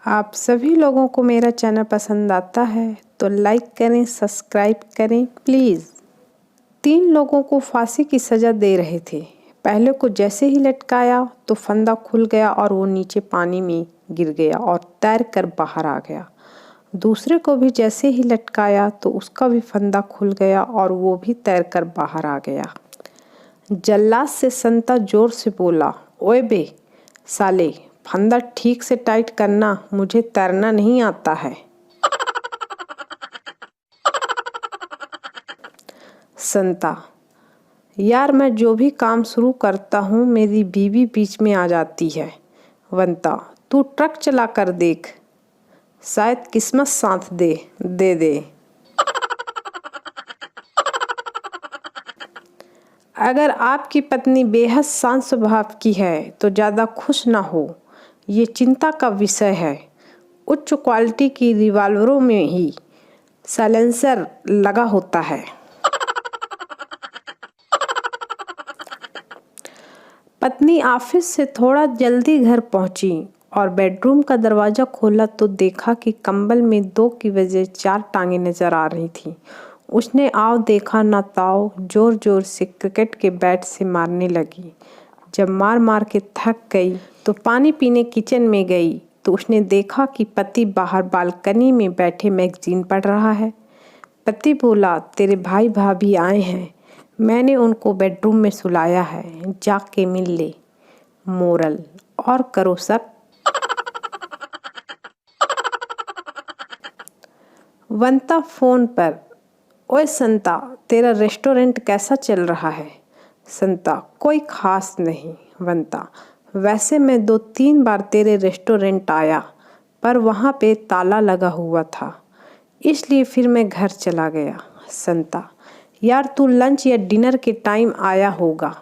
आप सभी लोगों को मेरा चैनल पसंद आता है तो लाइक करें, सब्सक्राइब करें प्लीज़। 3 लोगों को फांसी की सज़ा दे रहे थे। पहले को जैसे ही लटकाया तो फंदा खुल गया और वो नीचे पानी में गिर गया और तैर कर बाहर आ गया। दूसरे को भी जैसे ही लटकाया तो उसका भी फंदा खुल गया और वो भी तैर कर बाहर आ गया। जल्लाद से संता जोर से बोला, ओए बे साले, फंदा ठीक से टाइट करना, मुझे तैरना नहीं आता है। संता, यार मैं जो भी काम शुरू करता हूँ मेरी बीवी बीच में आ जाती है। वंता, तू ट्रक चला कर देख, शायद किस्मत साथ दे। अगर आपकी पत्नी बेहद शांत स्वभाव की है तो ज़्यादा खुश ना हो, ये चिंता का विषय है। उच्च क्वालिटी की रिवॉल्वरों में ही साइलेंसर लगा होता है। पत्नी ऑफिस से थोड़ा जल्दी घर पहुंची और बेडरूम का दरवाज़ा खोला तो देखा कि कंबल में 2 की वजह 4 टांगें नजर आ रही थीं। उसने आओ देखा ना ताओ जोर जोर से क्रिकेट के बैट से मारने लगी। जब मार मार के थक गई तो पानी पीने किचन में गई तो उसने देखा कि पति बाहर बालकनी में बैठे मैगजीन पढ़ रहा है। पति बोला, तेरे भाई भाभी आए हैं, मैंने उनको बेडरूम में सुलाया है, जाके मिल ले। मोरल, और करो सब। वंता फोन पर, ओए संता, तेरा रेस्टोरेंट कैसा चल रहा है? संता, कोई खास नहीं। वंता, वैसे मैं 2-3 बार तेरे रेस्टोरेंट आया पर वहाँ पे ताला लगा हुआ था, इसलिए फिर मैं घर चला गया। संता, यार तू लंच या डिनर के टाइम आया होगा,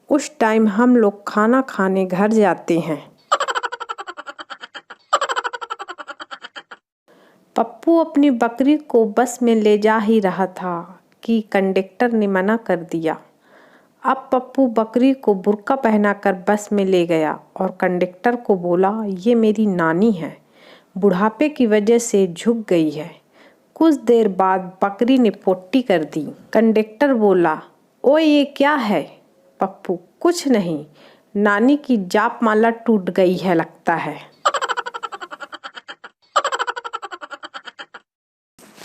उस टाइम हम लोग खाना खाने घर जाते हैं। पप्पू अपनी बकरी को बस में ले जा ही रहा था कि कंडक्टर ने मना कर दिया। अब पप्पू बकरी को बुर्का पहनाकर बस में ले गया और कंडक्टर को बोला, ये मेरी नानी है, बुढ़ापे की वजह से झुक गई है। कुछ देर बाद बकरी ने पोट्टी कर दी। कंडक्टर बोला, ओए ये क्या है? पप्पू, कुछ नहीं, नानी की जाप माला टूट गई है लगता है।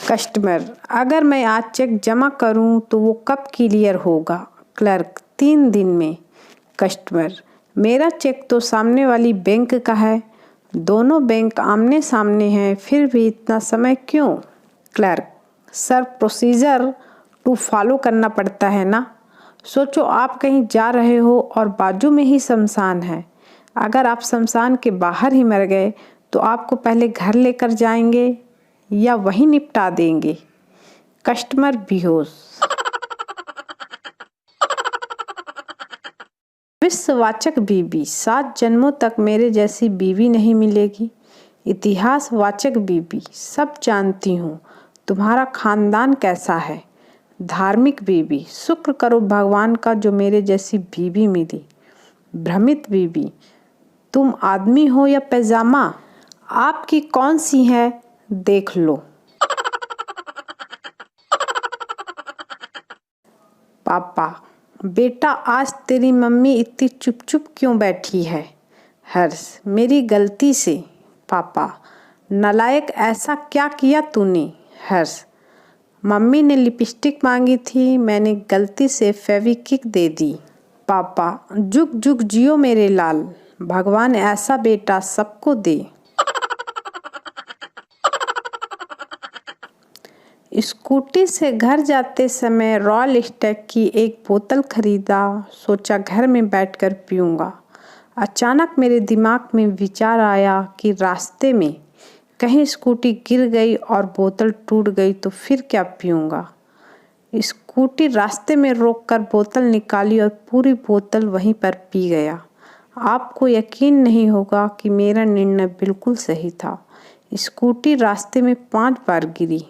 कस्टमर, अगर मैं आज चेक जमा करूं तो वो कब क्लियर होगा? क्लर्क, 3 दिन में। कस्टमर, मेरा चेक तो सामने वाली बैंक का है, दोनों बैंक आमने सामने हैं, फिर भी इतना समय क्यों? Clerk, sir procedure to follow करना पड़ता है ना। सोचो आप कहीं जा रहे हो और बाजू में ही शमशान है, अगर आप शमशान के बाहर ही मर गए तो आपको पहले घर लेकर जाएंगे या वहीं निपटा देंगे? कस्टमर बेहोश। विश्ववाचक बीवी, 7 जन्मों तक मेरे जैसी बीवी नहीं मिलेगी। इतिहासवाचक बीवी, सब जानती हूँ, तुम्हारा खानदान कैसा है। धार्मिक बीवी, शुक्र करो भगवान का जो मेरे जैसी बीवी मिली। भ्रमित बीवी, तुम आदमी हो या पैजामा, आपकी कौन सी है देख लो। पापा, बेटा आज तेरी मम्मी इतनी चुप चुप क्यों बैठी है? हर्ष, मेरी गलती से। पापा, नालायक, ऐसा क्या किया तूने? हर्ष, मम्मी ने लिपस्टिक मांगी थी, मैंने गलती से फेविक्विक दे दी। पापा, जुग जुग जियो मेरे लाल, भगवान ऐसा बेटा सबको दे। स्कूटी से घर जाते समय रॉयल स्टैग की एक बोतल खरीदा, सोचा घर में बैठकर पीऊँगा। अचानक मेरे दिमाग में विचार आया कि रास्ते में कहीं स्कूटी गिर गई और बोतल टूट गई तो फिर क्या पीऊँगा। स्कूटी रास्ते में रोककर बोतल निकाली और पूरी बोतल वहीं पर पी गया। आपको यकीन नहीं होगा कि मेरा निर्णय बिल्कुल सही था। स्कूटी रास्ते में 5 बार गिरी।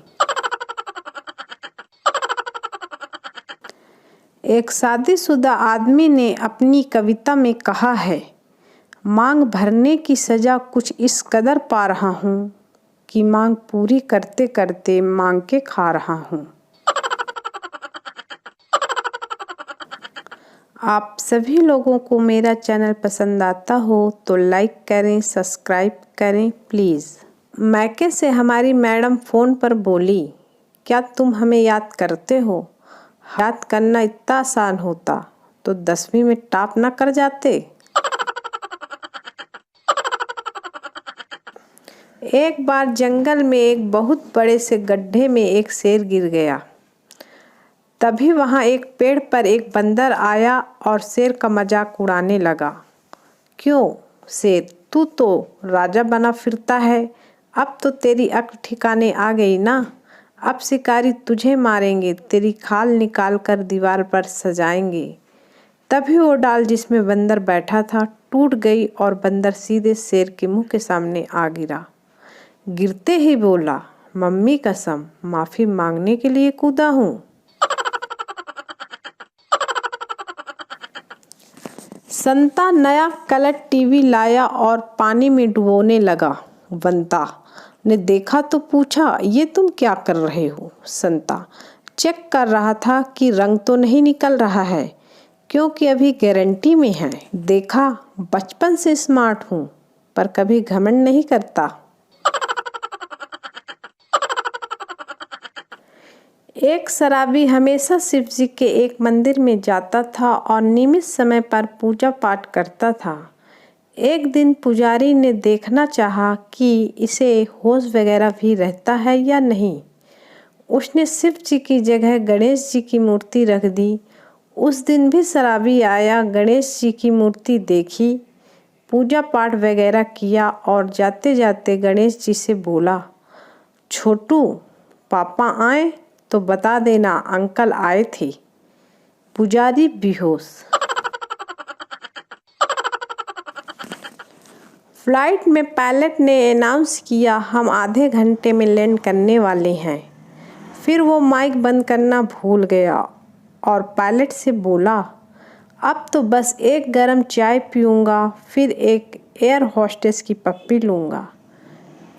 एक शादीशुदा आदमी ने अपनी कविता में कहा है, मांग भरने की सजा कुछ इस कदर पा रहा हूँ कि मांग पूरी करते करते मांग के खा रहा हूँ। आप सभी लोगों को मेरा चैनल पसंद आता हो तो लाइक करें, सब्सक्राइब करें प्लीज़। मैके से हमारी मैडम फ़ोन पर बोली, क्या तुम हमें याद करते हो? याद करना इतना आसान होता तो 10वीं में टॉप ना कर जाते। एक बार जंगल में एक बहुत बड़े से गड्ढे में एक शेर गिर गया। तभी वहाँ एक पेड़ पर एक बंदर आया और शेर का मजाक उड़ाने लगा। क्यों शेर, तू तो राजा बना फिरता है, अब तो तेरी अक्ल ठिकाने आ गई ना। अब शिकारी तुझे मारेंगे, तेरी खाल निकाल कर दीवार पर सजाएंगे। तभी वो डाल जिसमें बंदर बैठा था टूट गई और बंदर सीधे शेर के मुंह के सामने आ गिरा। गिरते ही बोला, मम्मी कसम माफ़ी मांगने के लिए कूदा हूँ। संता नया कलर टीवी लाया और पानी में डुबोने लगा। बंता ने देखा तो पूछा, ये तुम क्या कर रहे हो? संता चेक कर रहा था कि रंग तो नहीं निकल रहा है, क्योंकि अभी गारंटी में है। देखा, बचपन से स्मार्ट हूँ पर कभी घमंड नहीं करता। एक शराबी हमेशा शिव जी के एक मंदिर में जाता था और नियमित समय पर पूजा पाठ करता था। एक दिन पुजारी ने देखना चाहा कि इसे होश वगैरह भी रहता है या नहीं। उसने शिव जी की जगह गणेश जी की मूर्ति रख दी। उस दिन भी शराबी आया, गणेश जी की मूर्ति देखी, पूजा पाठ वगैरह किया और जाते जाते गणेश जी से बोला, छोटू पापा आए तो बता देना अंकल आए थे। पुजारी बेहोश। फ्लाइट में पायलट ने अनाउंस किया, हम आधे घंटे में लैंड करने वाले हैं। फिर वो माइक बंद करना भूल गया और पायलट से बोला, अब तो बस एक गरम चाय पीऊँगा, फिर एक एयर होस्टेस की पप्पी लूँगा।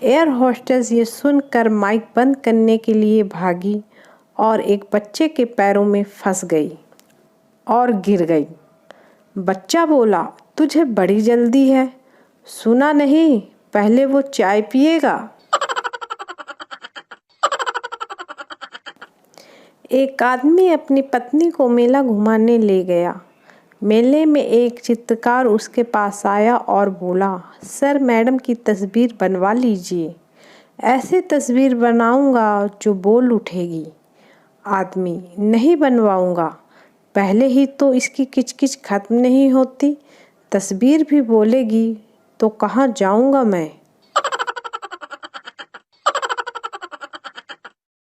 एयर होस्टेस ये सुनकर माइक बंद करने के लिए भागी और एक बच्चे के पैरों में फंस गई और गिर गई। बच्चा बोला, तुझे बड़ी जल्दी है, सुना नहीं पहले वो चाय पिएगा। एक आदमी अपनी पत्नी को मेला घुमाने ले गया। मेले में एक चित्रकार उसके पास आया और बोला, सर मैडम की तस्वीर बनवा लीजिए, ऐसे तस्वीर बनाऊंगा जो बोल उठेगी। आदमी, नहीं बनवाऊंगा, पहले ही तो इसकी किचकिच खत्म नहीं होती, तस्वीर भी बोलेगी तो कहाँ जाऊंगा मैं।